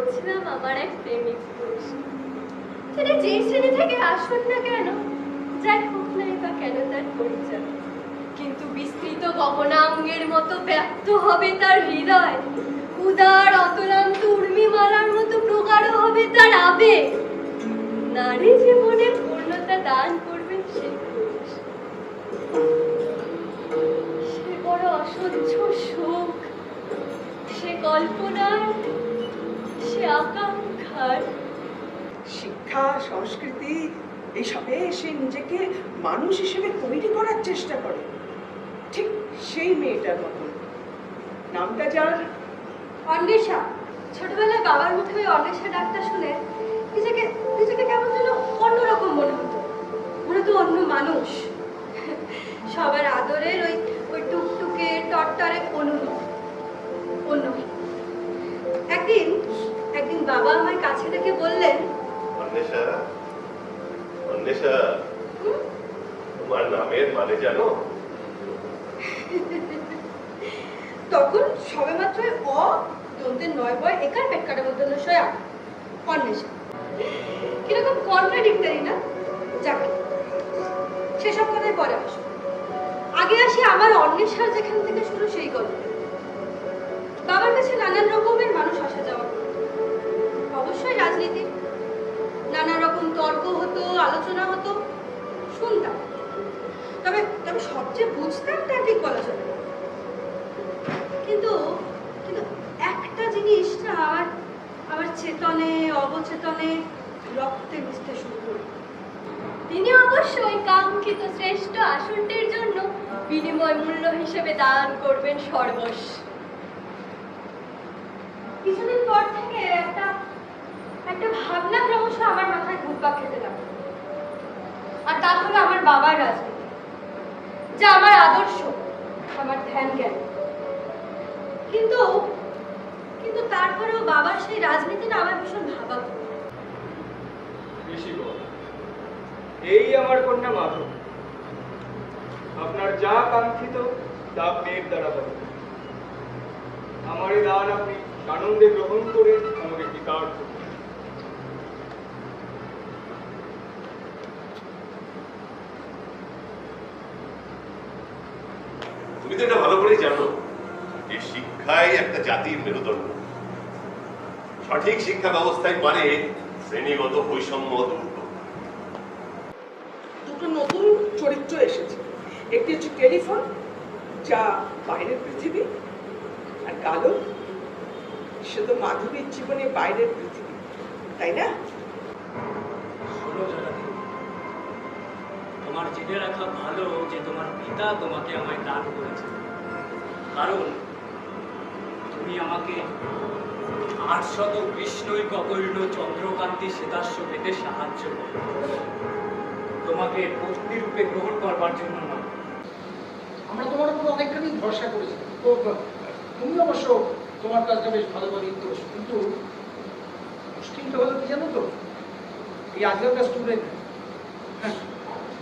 বলছিলাম আমার এক প্রেমিক পুরুষ, তিনি যে শ্রেণী থেকে আসুন না কেন, যাই হোক নাই বা কেন তার পরিচয়, কিন্তু বিস্তৃত গগনাঙ্গের মতো ব্যক্ত হবে তার হৃদয়, উদার অতলান্ত উর্মিমালার মতো প্রগাঢ় হবে তার আবেগ। নারী জীবনের পূর্ণতা দান করবেন সেই পুরুষ। সে বড় অসহ্য সুখ, সে কল্পনার, সে আকাঙ্ক্ষার। শিক্ষা সংস্কৃতি এইসবে সে নিজেকে মানুষ হিসেবে তৈরি করার চেষ্টা করে, ঠিক সেই মেয়েটার মতো। নামটা যার অন্বেষা। ছোটবেলায় বাবার মুখে ওই অন্বেষা ডাকটা শুনে নিজেকে নিজেকে কেমন যেন অন্যরকম মনে হতো, মনে তো অন্য মানুষ, সবার আদরের ওই ওই টুকটুকে টট্টারে অন্য। একদিন বাবা আমায় কাছে ডেকে বললেন, অন্বেষা, অন্বেষা, তোমার নামের মানে জানো? তখন সবেমাত্র অ দন্তের ৯ বয় একার পেটকাটার মধ্যে সয়া অন্বেষা। কিরকম কন্ট্রাডিক্টরি না? যাকে সেসব কথাই পরে আসো, আগে আসি আমার অন্বেষার যেখান থেকে শুরু সেই গল্প। বাবার কাছে নানান রকমের মানুষ আসা যাওয়া, অবশ্যই রাজনীতি, নানা রকম তর্ক হতো, আলোচনা হতো, শুনতাম। তবে তবে সবচেয়ে বুঝতাম তা ঠিক বলা যাবে না। কিন্তু কিন্তু একটা জিনিস না আমার চেতনে অবচেতনে রক্তে মিশতে শুরু করল। তিনি অবশ্যই কাঙ্ক্ষিত শ্রেষ্ঠ আসনটির জন্য বিনিময় মূল্য হিসেবে দান করবেন সর্বস্ব। কিছুদিন পর থেকে একটা ভাবনা ক্রমশ আমার মাথায় ঘুরপাক খেতে লাগলো, আর তা হলো আমার বাবার রাজনীতি, যা আমার আদর্শ, আমার ধ্যান জ্ঞান। কিন্তু কিন্তু তারপরেও বাবার সেই রাজনীতি না আমার ভীষণ ভাবাতো। এই আমার কন্যা মাধব, আপনার যা কাঙ্ক্ষিত তা মেয়ের দ্বারা পাবেন। আমার এই দান আপনি আনন্দে গ্রহণ করে আমাকে কৃতার্থ করুন। তুমি তো এটা ভালো করেই জানো যে শিক্ষাই একটা জাতির মেরুদণ্ড। সঠিক শিক্ষা ব্যবস্থায় মানে শ্রেণীগত বৈষম্য দূর করতে। দুটো নতুন চরিত্র এসেছে, একটি হচ্ছে টেলিফোন, যা বাইরের পৃথিবী, আর কালো, সে তো মাধবীর জীবনে বাইরের পৃথিবী, তাই না? তোমার জেনে রাখা ভালো যে তোমার পিতা তোমাকে আমায় দান করেছে, কারণ তুমি আমাকে ৮০০ কৃষ্ণই ককৈর্ণ চন্দ্রকান্তি শ্বেতাস্য পেতে সাহায্য করো, তোমাকে পত্নী রূপে গ্রহণ করবার জন্য না। আমরা তোমার উপর অনেকখানি ভরসা করেছি, তো তুমি অবশ্য তোমার কাজটা বেশ ভালোভাবেই করেছো, কিন্তু মুশকিলটা হলো কি জানো তো, এই আজকালকার স্টুডেন্ট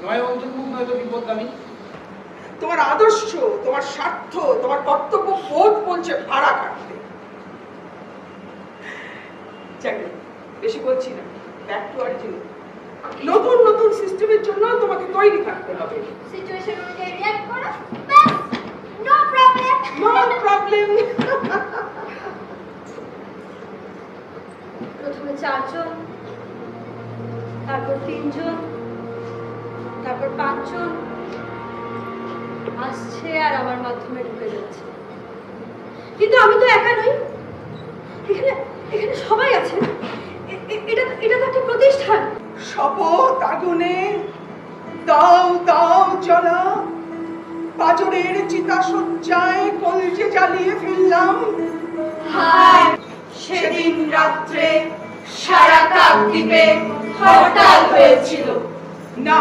নয় অন্তর্মুখ নয়তো বিপদগামী। তোমার আদর্শ, তোমার স্বার্থ, তোমার কর্তব্য বোধ বলছে ভাড়া কাটতে। জানি, বেশি বলছি না, ব্যাক টু অরিজিনাল। নতুন নতুন সিস্টেমের জন্য তোমাকে তৈরি থাকতে হবে। সিচুয়েশন অনুযায়ী রিঅ্যাক্ট করো, বাস, নো প্রবলেম। No problem. প্রথমে 4 জন, তারপর 3 জন, তারপর 5 জন আসছে আর আমার মাধ্যমে ঢুকে যাচ্ছে। কিন্তু আমি তো একা নই, এখানে এখানে সবাই আছে। এটা তো একটা প্রতিষ্ঠান। শপথ আগুনে দাও দাও জ্বলা, পাজরের চিতা সজ্জায় কলজে জ্বালিয়ে ফেললাম। হায় সেদিন রাত্রে সারা কাকদ্বীপে হরতাল হয়েছিল। না,